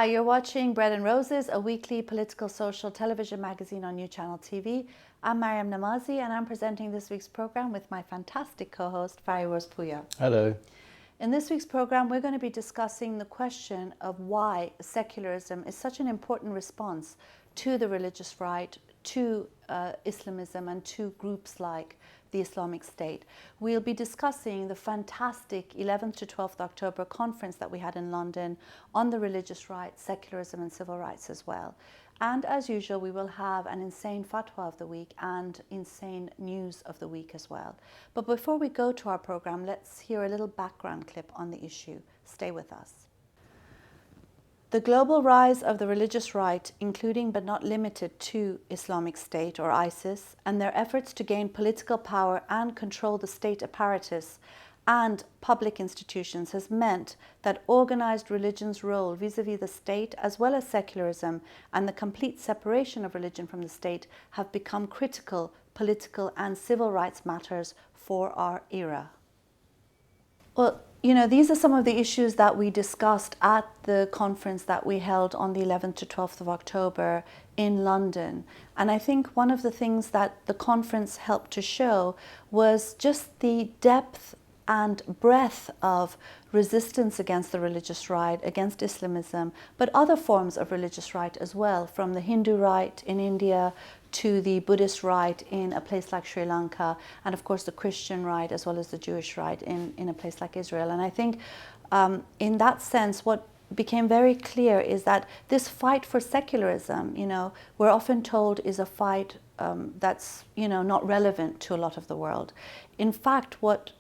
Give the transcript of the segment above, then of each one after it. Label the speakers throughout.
Speaker 1: Hi, you're watching Bread and Roses, a weekly political social television magazine on New Channel TV. I'm Maryam Namazie and I'm presenting this week's program with my fantastic co-host Fariborz Pooya.
Speaker 2: Hello.
Speaker 1: In this week's program, we're going to be discussing the question of why secularism is such an important response to the religious right, to Islamism and to groups like the Islamic State. We'll be discussing the fantastic 11th to 12th October conference that we had in London on the religious right, secularism and civil rights as well. And as usual, we will have an insane fatwa of the week and insane news of the week as well. But before we go to our program, let's hear a little background clip on the issue. Stay with us. The global rise of the religious right, including but not limited to Islamic State or ISIS, and their efforts to gain political power and control the state apparatus and public institutions has meant that organized religion's role vis-à-vis the state, as well as secularism and the complete separation of religion from the state, have become critical political and civil rights matters for our era. Well, you know, these are some of the issues that we discussed at the conference that we held on the 11th to 12th of October in London. And I think one of the things that the conference helped to show was just the depth and breadth of resistance against the religious right, against Islamism, but other forms of religious right as well, from the Hindu right in India to the Buddhist right in a place like Sri Lanka, and of course the Christian right as well as the Jewish right in a place like Israel. And I think in that sense, what became very clear is that this fight for secularism, you know, we're often told is a fight that's, you know, not relevant to a lot of the world. In fact, what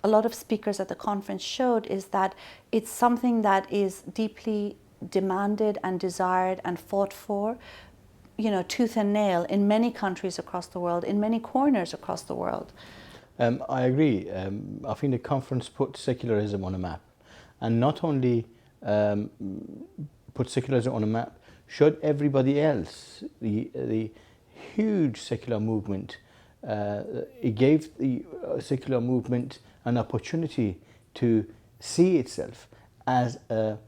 Speaker 1: a lot of speakers at the conference showed is that it's something that is deeply demanded and desired and fought for, you know, tooth and nail in many countries across the world, in many corners across the world.
Speaker 2: I agree. I think the conference put secularism on a map, and not only put secularism on a map, showed everybody else the huge secular movement. It gave the secular movement an opportunity to see itself as a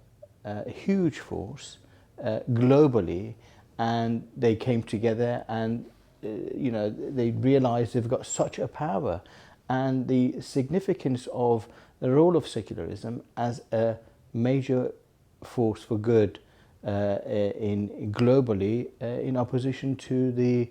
Speaker 2: huge force globally, and they came together and you know, they realized they've got such a power, and the significance of the role of secularism as a major force for good in globally in opposition to the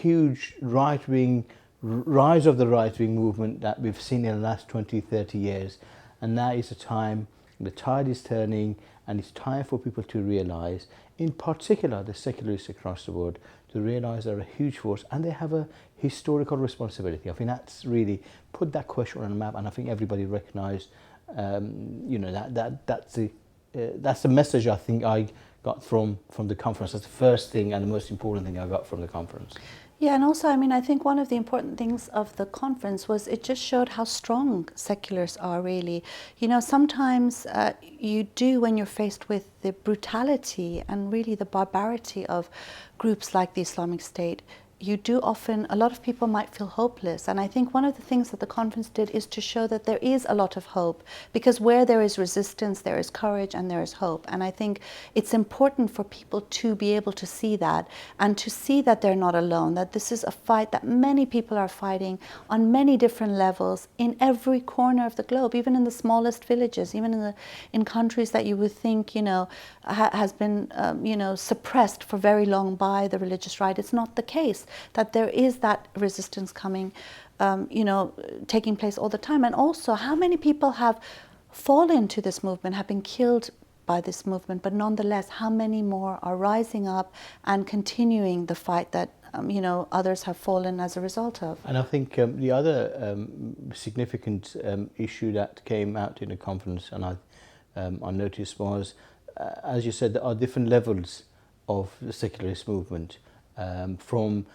Speaker 2: huge right-wing rise of the right-wing movement that we've seen in the last 20-30 years. And now is the time, the tide is turning, and it's time for people to realize, in particular the secularists across the world, to realize they're a huge force and they have a historical responsibility. I think that's really put that question on the map, and I think everybody recognized, you know, that's the message I think I got from the conference. That's the first thing and the most important thing I got from the conference.
Speaker 1: Yeah, and also, I mean, I think one of the important things of the conference was it just showed how strong secularists are, really. You know, sometimes you do, when you're faced with the brutality and really the barbarity of groups like the Islamic State, you do often, a lot of people might feel hopeless. And I think one of the things that the conference did is to show that there is a lot of hope, because where there is resistance, there is courage and there is hope. And I think it's important for people to be able to see that, and to see that they're not alone, that this is a fight that many people are fighting on many different levels in every corner of the globe, even in the smallest villages, even in countries that you would think, you know, has been, you know, suppressed for very long by the religious right. It's not the case. That there is that resistance coming, you know, taking place all the time. And also, how many people have fallen to this movement, have been killed by this movement, but nonetheless, how many more are rising up and continuing the fight that, you know, others have fallen as a result of.
Speaker 2: And I think the other significant issue that came out in the conference, and I noticed, was, as you said, there are different levels of the secularist movement. From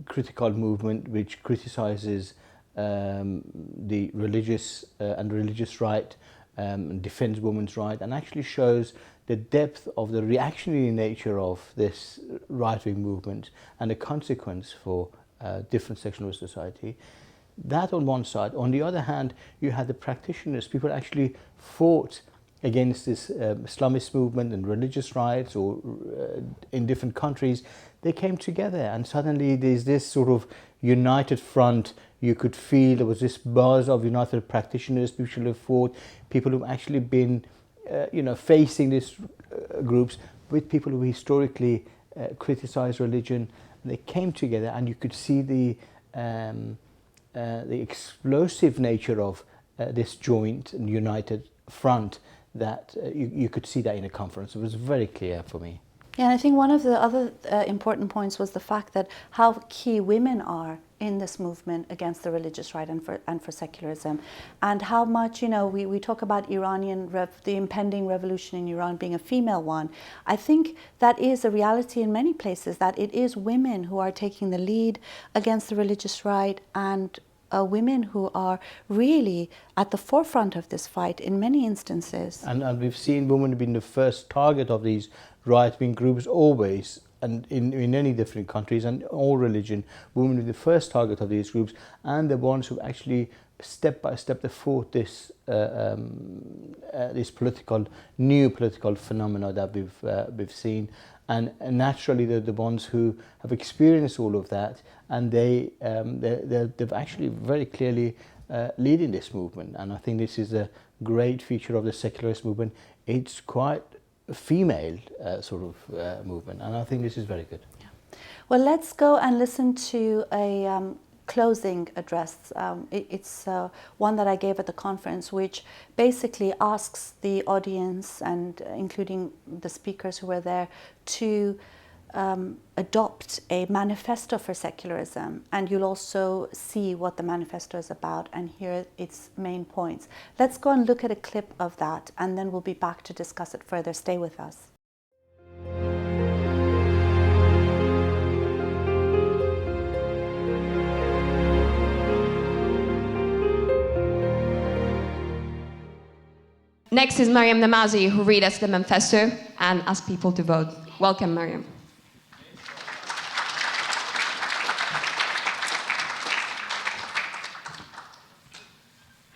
Speaker 2: critical movement which criticizes the religious and religious right, defends women's right, and actually shows the depth of the reactionary nature of this right-wing movement and the consequence for different sections of society. That on one side. On the other hand, you had the practitioners, people actually fought against this Islamist movement and religious rights, or in different countries. They came together, and suddenly there's this sort of united front. You could feel there was this buzz of united practitioners, people who fought, people who've actually been facing these groups with people who historically criticized religion. They came together, and you could see the explosive nature of this joint and united front, that you could see that in a conference. It was very clear for me.
Speaker 1: Yeah, and I think one of the other important points was the fact that how key women are in this movement against the religious right and for secularism, and how much, we talk about the impending revolution in Iran being a female one. I think that is a reality in many places, that it is women who are taking the lead against the religious right, and women who are really at the forefront of this fight in many instances.
Speaker 2: And we've seen women being the first target of these right-wing groups always, and in any different countries and all religion, women are the first target of these groups, and the ones who actually step by step they fought this new political phenomena that we've seen. And naturally, they're the ones who have experienced all of that, and they've actually very clearly leading this movement. And I think this is a great feature of the secularist movement. It's quite a female sort of movement, and I think this is very good.
Speaker 1: Yeah. Well, let's go and listen to a closing address. It's one that I gave at the conference, which basically asks the audience, and including the speakers who were there, to adopt a manifesto for secularism. And you'll also see what the manifesto is about and hear its main points. Let's go and look at a clip of that, and then we'll be back to discuss it further. Stay with us.
Speaker 3: Next is Maryam Namazie, who read us the manifesto and ask people to vote. Welcome, Maryam.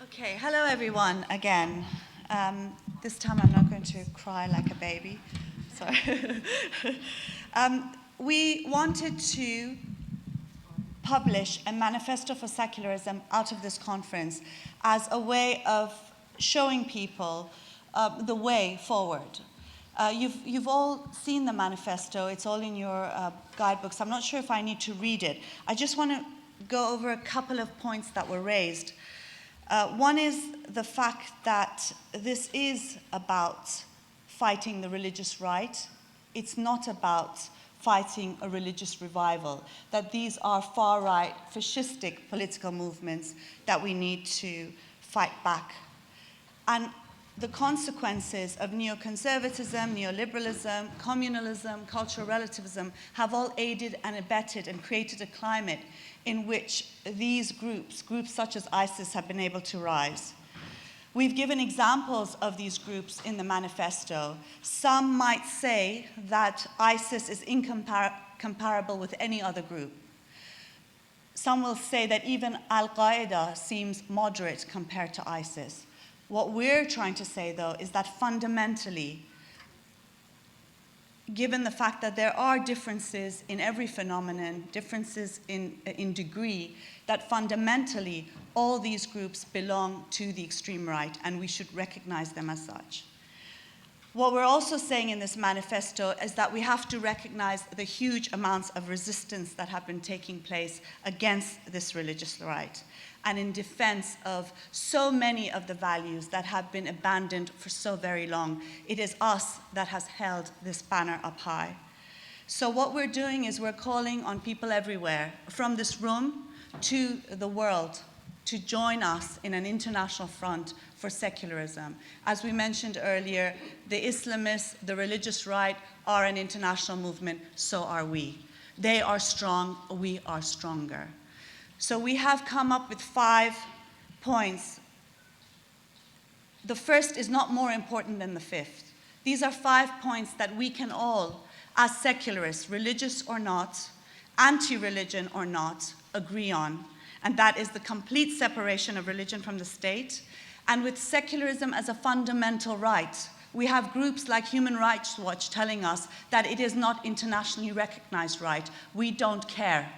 Speaker 1: Okay, hello everyone again. This time I'm not going to cry like a baby. Sorry. We wanted to publish a manifesto for secularism out of this conference as a way of showing people the way forward. You've all seen the manifesto. It's all in your guidebooks. I'm not sure if I need to read it. I just want to go over a couple of points that were raised. One is the fact that this is about fighting the religious right. It's not about fighting a religious revival, that these are far-right, fascistic political movements that we need to fight back. And the consequences of neoconservatism, neoliberalism, communalism, cultural relativism have all aided and abetted and created a climate in which these groups such as ISIS, have been able to rise. We've given examples of these groups in the manifesto. Some might say that ISIS is incomparable with any other group. Some will say that even Al-Qaeda seems moderate compared to ISIS. What we're trying to say, though, is that fundamentally, given the fact that there are differences in every phenomenon, differences in degree, that fundamentally all these groups belong to the extreme right, and we should recognize them as such. What we're also saying in this manifesto is that we have to recognize the huge amounts of resistance that have been taking place against this religious right, and in defense of so many of the values that have been abandoned for so very long. It is us that has held this banner up high. So what we're doing is we're calling on people everywhere, from this room to the world, to join us in an international front for secularism. As we mentioned earlier, the Islamists, the religious right, are an international movement, so are we. They are strong, we are stronger. So we have come up with 5 points. The first is not more important than the 5th. These are 5 points that we can all, as secularists, religious or not, anti-religion or not, agree on.
Speaker 4: and that is the complete separation of religion from the state, and with secularism as a fundamental right. We have groups like Human Rights Watch telling us that it is not internationally recognized right. We don't care.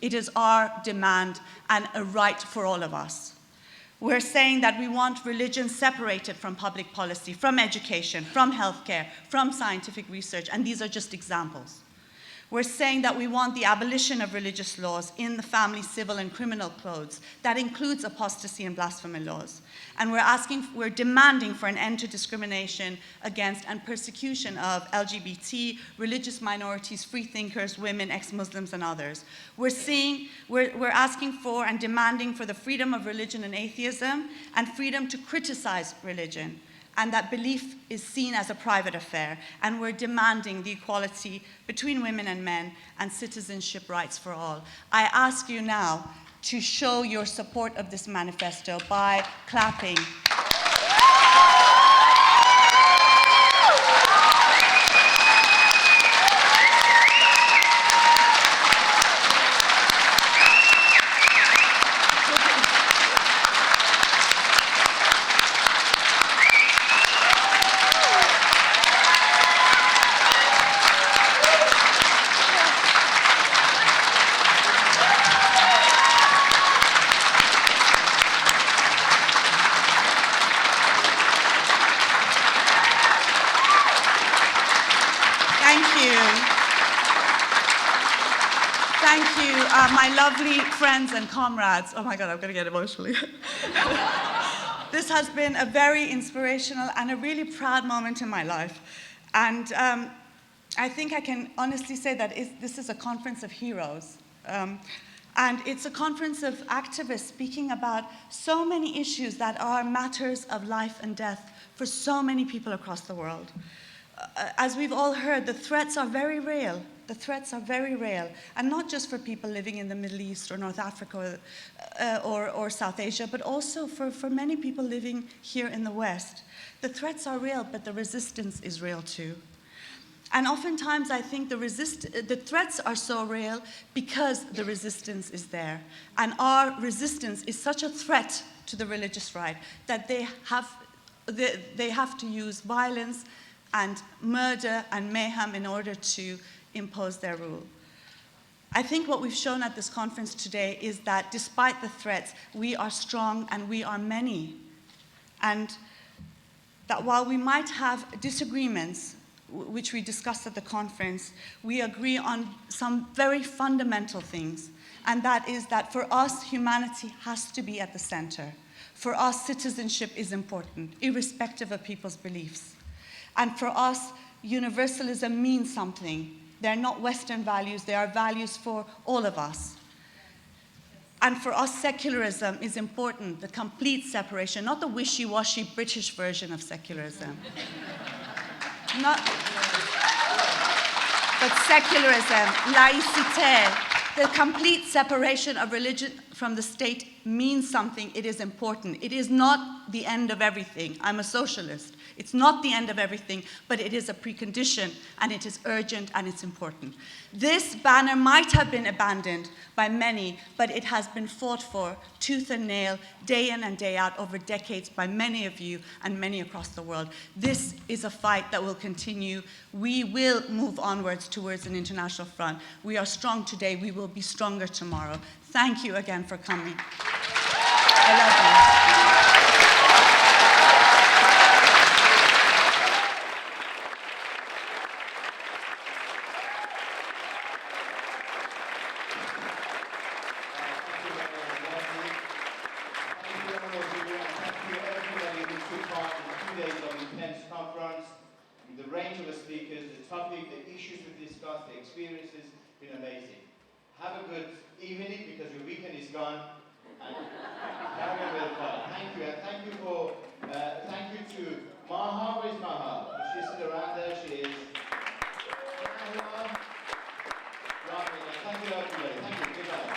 Speaker 4: It is our demand and a right for all of us. We're saying that we want religion separated from public policy, from education, from healthcare, from scientific research, and these are just examples. We're saying that we want the abolition of religious laws in the family, civil, and criminal codes. That includes apostasy and blasphemy laws. And we're demanding for an end to discrimination against and persecution of LGBT, religious minorities, freethinkers, women, ex-Muslims, and others. We're asking for and demanding for the freedom of religion and atheism, and freedom to criticize religion, and that belief is seen as a private affair. And we're demanding the equality between women and men and citizenship rights for all. I ask you now to show your support of this manifesto by clapping. My lovely friends and comrades. Oh my God, I'm going to get emotional. This has been a very inspirational and a really proud moment in my life. And I think I can honestly say that this is a conference of heroes. And it's a conference of activists speaking about so many issues that are matters of life and death for so many people across the world. As we've all heard, the threats are very real. The threats are very real, and not just for people living in the Middle East or North Africa or South Asia, but also for many people living here in the West. The threats are real, but the resistance is real too. And oftentimes I think the threats are so real because the resistance is there. And our resistance is such a threat to the religious right that they have to use violence and murder and mayhem in order to impose their rule. I think what we've shown at this conference today is that despite the threats, we are strong and we are many. And that while we might have disagreements, which we discussed at the conference, we agree on some very fundamental things. And that is that for us, humanity has to be at the center. For us, citizenship is important, irrespective of people's beliefs. And for us, universalism means something. They're not Western values, they are values for all of us. And for us, secularism is important, the complete separation, not the wishy-washy British version of secularism. But secularism, laïcité, the complete separation of religion from the state means something. It is important. It is not the end of everything. I'm a socialist. It's not the end of everything, but it is a precondition, and it is urgent, and it's important. This banner might have been abandoned by many, but it has been fought for tooth and nail, day in and day out, over decades by many of you and many across the world. This is a fight that will continue. We will move onwards towards an international front. We are strong today. We will be stronger tomorrow. Thank you again for coming. I love you.
Speaker 5: The experience has been amazing. Have a good evening because your weekend is gone. And carry on with fun. Thank you. And thank you to Maha. Where's Maha? She's still around there. She is. Ravi. Thank you everybody. Thank you. Goodbye.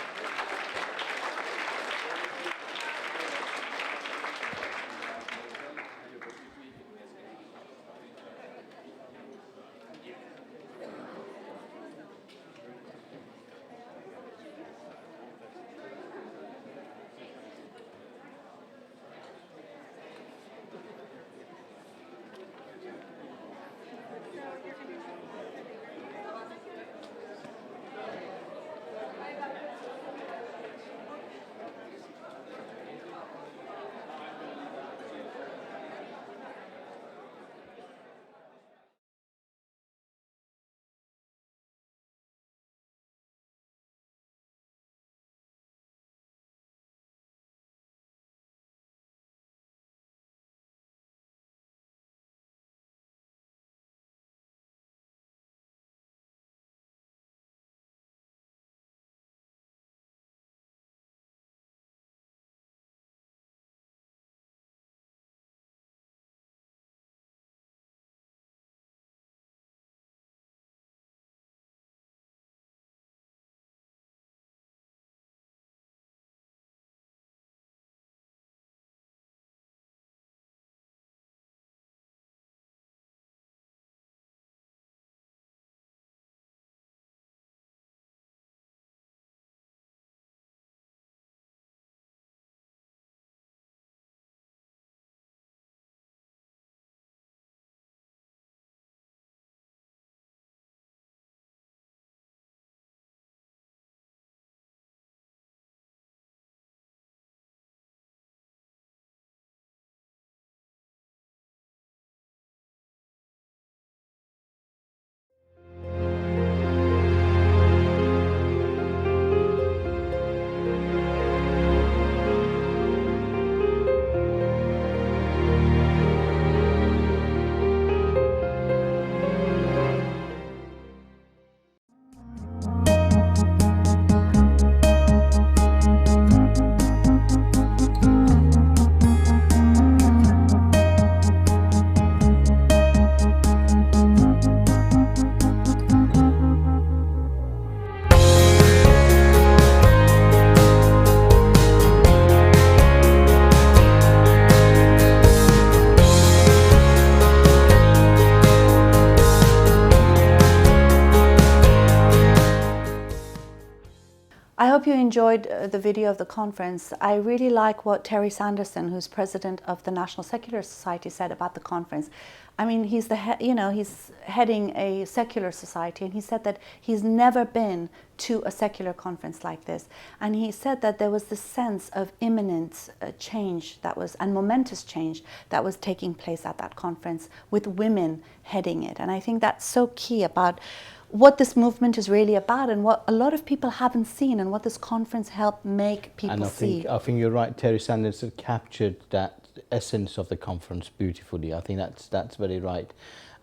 Speaker 1: hope you enjoyed the video of the conference. I really like what Terry Sanderson, who's president of the National Secular Society, said about the conference. I mean, he's he's heading a secular society, and he said that he's never been to a secular conference like this. And he said that there was this sense of imminent change and momentous change that was taking place at that conference, with women heading it. And I think that's so key about what this movement is really about, and what a lot of people haven't seen, and what this conference helped make people see.
Speaker 2: I think you're right. Terry Sanders captured that essence of the conference beautifully. I think that's very right.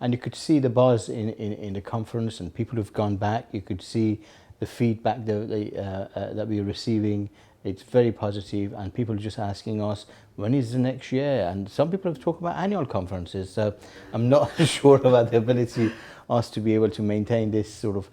Speaker 2: And you could see the buzz in the conference, and people who've gone back. You could see the feedback that we're receiving. It's very positive, and people are just asking us, when is the next year? And some people have talked about annual conferences, so I'm not sure about the ability us to be able to maintain this sort of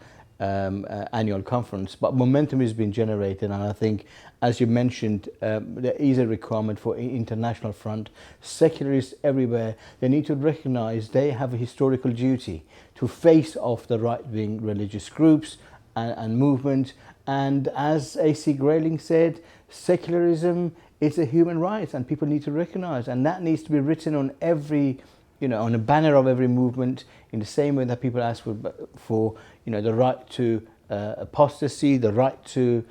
Speaker 2: annual conference. But momentum has been generated, and I think, as you mentioned, there is a requirement for international front. Secularists everywhere, they need to recognize they have a historical duty to face off the right-wing religious groups and movement. And as A.C. Grayling said, secularism is a human right, and people need to recognize, and that needs to be written on every, on a banner of every movement, in the same way that people ask for the right to apostasy, the right to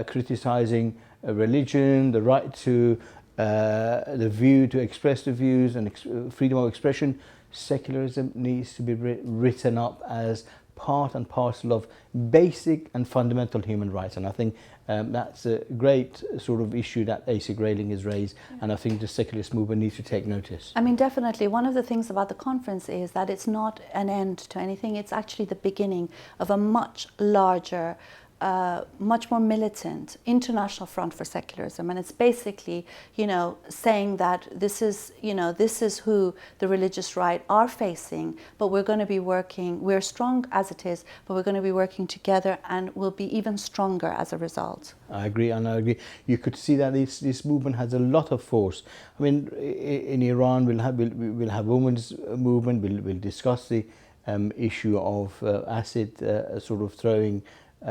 Speaker 2: criticizing religion, the right to the view to express the views and freedom of expression. Secularism needs to be written up as part and parcel of basic and fundamental human rights, and I think that's a great sort of issue that A.C. Grayling has raised, and I think the secularist movement needs to take notice.
Speaker 1: I mean, definitely. One of the things about the conference is that it's not an end to anything. It's actually the beginning of a much larger, much more militant international front for secularism, and it's basically, saying that this is who the religious right are facing, but we're going to be working. We're strong as it is, but we're going to be working together, and we'll be even stronger as a result.
Speaker 2: I agree, and I agree. You could see that this movement has a lot of force. I mean, in Iran, we'll have women's movement. We'll discuss the issue of acid sort of throwing.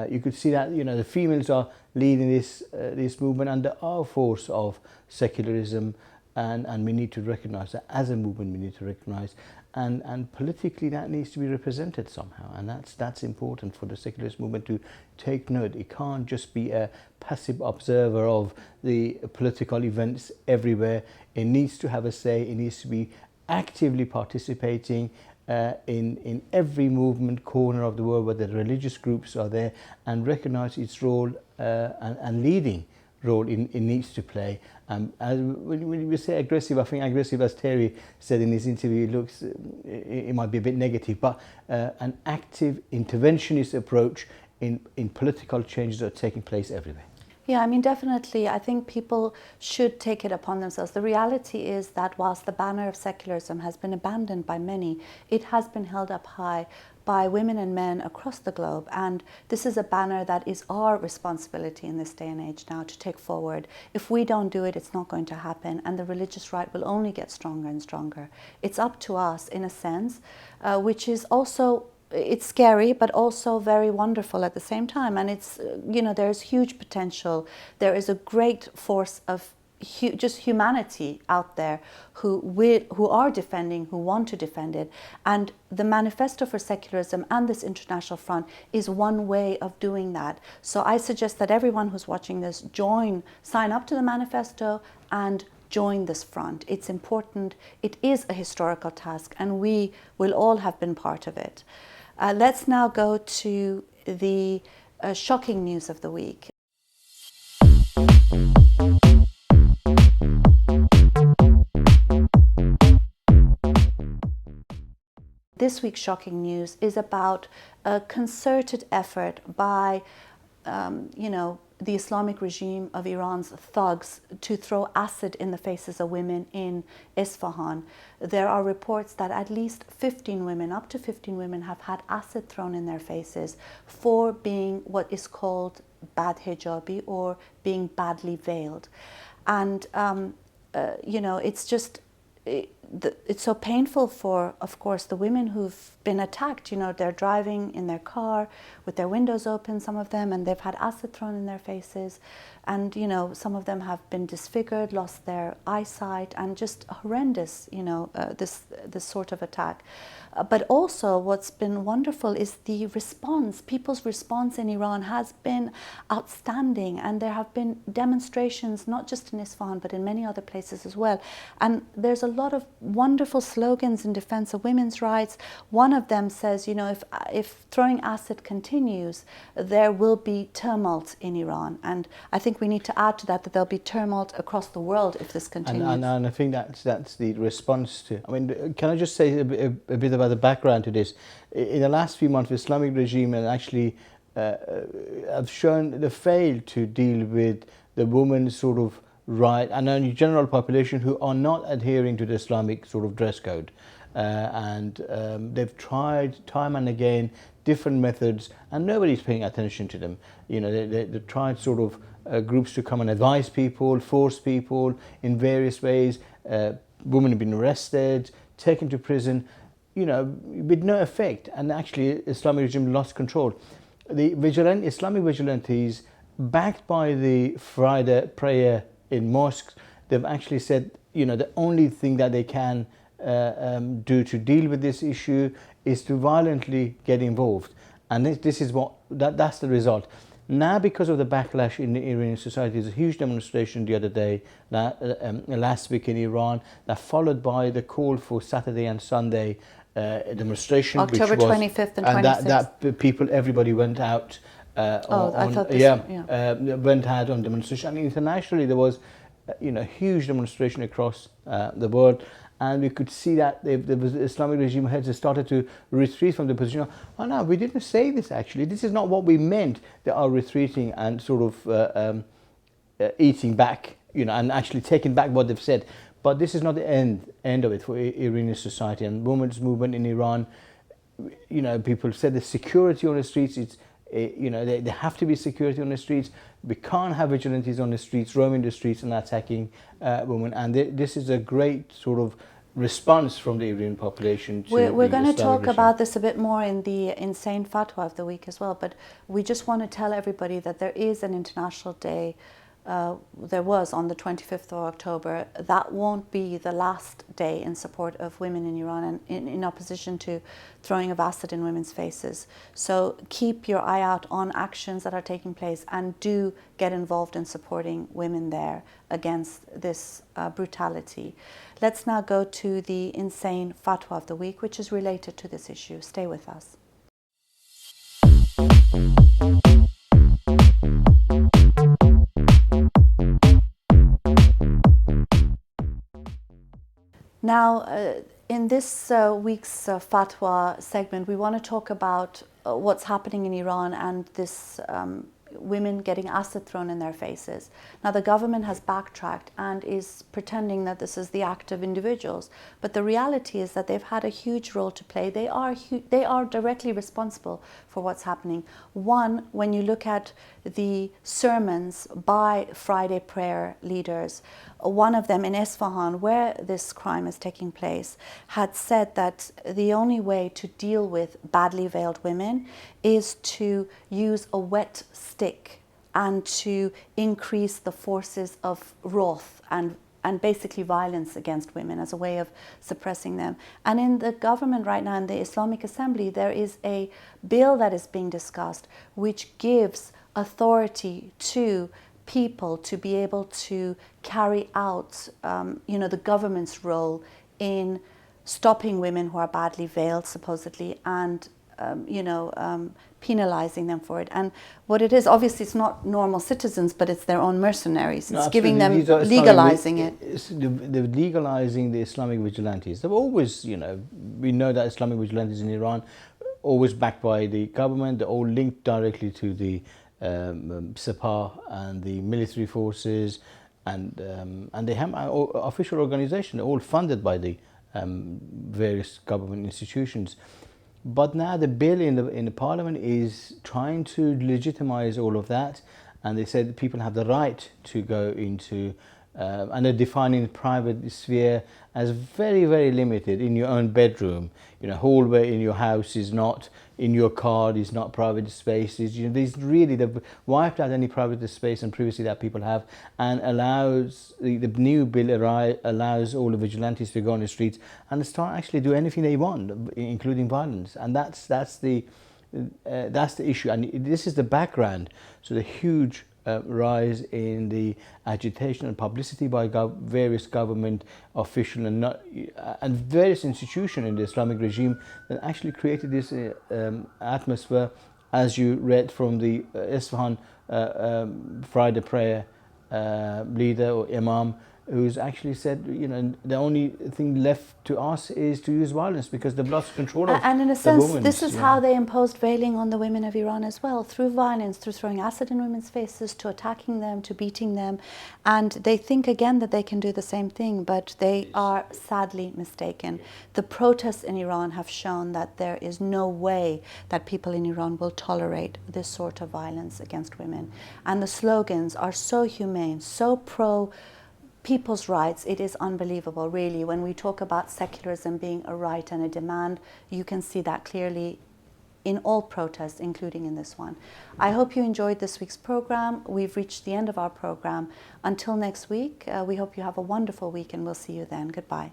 Speaker 2: You could see that the females are leading this movement under our force of secularism, and we need to recognise that as a movement. We need to recognise, and politically that needs to be represented somehow, and that's important for the secularist movement to take note. It can't just be a passive observer of the political events everywhere. It needs to have a say. It needs to be actively participating in every movement corner of the world where the religious groups are there, and recognise its role and leading role it needs to play. When we say aggressive, I think aggressive, as Terry said in his interview, it might be a bit negative, but an active interventionist approach in political changes that are taking place everywhere.
Speaker 1: Yeah, I mean, definitely, I think people should take it upon themselves. The reality is that whilst the banner of secularism has been abandoned by many, it has been held up high by women and men across the globe. And this is a banner that is our responsibility in this day and age now to take forward. If we don't do it, it's not going to happen, and the religious right will only get stronger and stronger. It's up to us, in a sense, which is also, it's scary, but also very wonderful at the same time. And it's, there's huge potential. There is a great force of just humanity out there who are defending, who want to defend it. And the Manifesto for Secularism and this international front is one way of doing that. So I suggest that everyone who's watching this sign up to the Manifesto and join this front. It's important. It is a historical task, and we will all have been part of it. Let's now go to the shocking news of the week. This week's shocking news is about a concerted effort by, the Islamic regime of Iran's thugs to throw acid in the faces of women in Isfahan. There are reports that at least 15 women, up to 15 women, have had acid thrown in their faces for being what is called bad hijabi, or being badly veiled. And, it's just it's so painful for, of course, the women who've been attacked. You know, they're driving in their car with their windows open, some of them, and they've had acid thrown in their faces. And, you know, some of them have been disfigured, lost their eyesight, and just horrendous, you know, this sort of attack. But also what's been wonderful is the response. People's response in Iran has been outstanding, and there have been demonstrations, not just in Isfahan, but in many other places as well. And there's a lot of wonderful slogans in defense of women's rights. One of them says, you know, if throwing acid continues, there will be tumult in Iran. And I think we need to add to that there'll be tumult across the world if this continues.
Speaker 2: And I think that's the response to. I mean, can I just say a bit about the background to this? In the last few months, the Islamic regime has actually have shown they failed to deal with the women's sort of right and the general population who are not adhering to the Islamic sort of dress code. And they've tried time and again different methods, and nobody's paying attention to them. You know, they tried sort of groups to come and advise people, force people in various ways. Women have been arrested, taken to prison, you know, with no effect. And actually, Islamic regime lost control. The Islamic vigilantes, backed by the Friday prayer in mosques, they've actually said, you know, the only thing that they can do to deal with this issue is to violently get involved. And this is that's the result. Now, because of the backlash in the Iranian society, there's a huge demonstration the other day, last week in Iran, that followed by the call for Saturday and Sunday demonstration.
Speaker 1: October 25th and 26th.
Speaker 2: And that people, everybody went out. Went out on demonstration. And internationally, there was, you know, huge demonstration across the world. And we could see that the Islamic regime heads have started to retreat from the position. Oh no, we didn't say this actually. This is not what we meant. They are retreating and sort of eating back, you know, and actually taking back what they've said. But this is not the end of it for Iranian society and women's movement in Iran. You know, people said the security on the streets. It's you know, there have to be security on the streets. We can't have vigilantes on the streets, roaming the streets and attacking women. And this is a great sort of response from the Iranian population to
Speaker 1: We're going to talk
Speaker 2: regime.
Speaker 1: about this a bit more in the insane fatwa of the week as well, but we just want to tell everybody that there is an international day. There was on the 25th of October. That won't be the last day in support of women in Iran and in opposition to throwing of acid in women's faces. So keep your eye out on actions that are taking place and do get involved in supporting women there against this brutality. Let's now go to the insane fatwa of the week, which is related to this issue. Stay with us. Now, in this week's fatwa segment, we want to talk about what's happening in Iran and this women getting acid thrown in their faces. Now, the government has backtracked and is pretending that this is the act of individuals, but the reality is that they've had a huge role to play. They are directly responsible for what's happening. One, when you look at the sermons by Friday prayer leaders, one of them in Isfahan, where this crime is taking place, had said that the only way to deal with badly veiled women is to use a wet stick and to increase the forces of wrath and basically violence against women as a way of suppressing them. And in the government right now, in the Islamic Assembly, there is a bill that is being discussed which gives authority to people to be able to carry out, the government's role in stopping women who are badly veiled, supposedly, and penalizing them for it. And what it is, obviously, it's not normal citizens, but it's their own mercenaries. It's giving them, legalizing it.
Speaker 2: They're legalizing the Islamic vigilantes. They've always, we know that Islamic vigilantes in Iran, always backed by the government. They're all linked directly to the Sepah and the military forces, and they have official organization, all funded by the various government institutions. But now the bill in the parliament is trying to legitimize all of that, and they said that people have the right to go into and they're defining the private sphere as very, very limited. In your own bedroom, hallway in your house is not, in your car is not private spaces. These really, they've wiped out any private space and privacy that people have, and allows the new bill allows all the vigilantes to go on the streets and start actually do anything they want, including violence. And that's the issue, and this is the background. So the huge rise in the agitation and publicity by various government officials and various institutions in the Islamic regime that actually created this atmosphere, as you read from the Isfahan Friday prayer leader or imam, who's actually said, the only thing left to us is to use violence because they've lost control of
Speaker 1: and in a sense,
Speaker 2: women.
Speaker 1: this is how they imposed veiling on the women of Iran as well, through violence, through throwing acid in women's faces, to attacking them, to beating them. And they think again that they can do the same thing, but they are sadly mistaken. The protests in Iran have shown that there is no way that people in Iran will tolerate this sort of violence against women. And the slogans are so humane, so pro people's rights. It is unbelievable, really. When we talk about secularism being a right and a demand, you can see that clearly in all protests, including in this one. I hope you enjoyed this week's program. We've reached the end of our program. Until next week, we hope you have a wonderful week, and we'll see you then. Goodbye.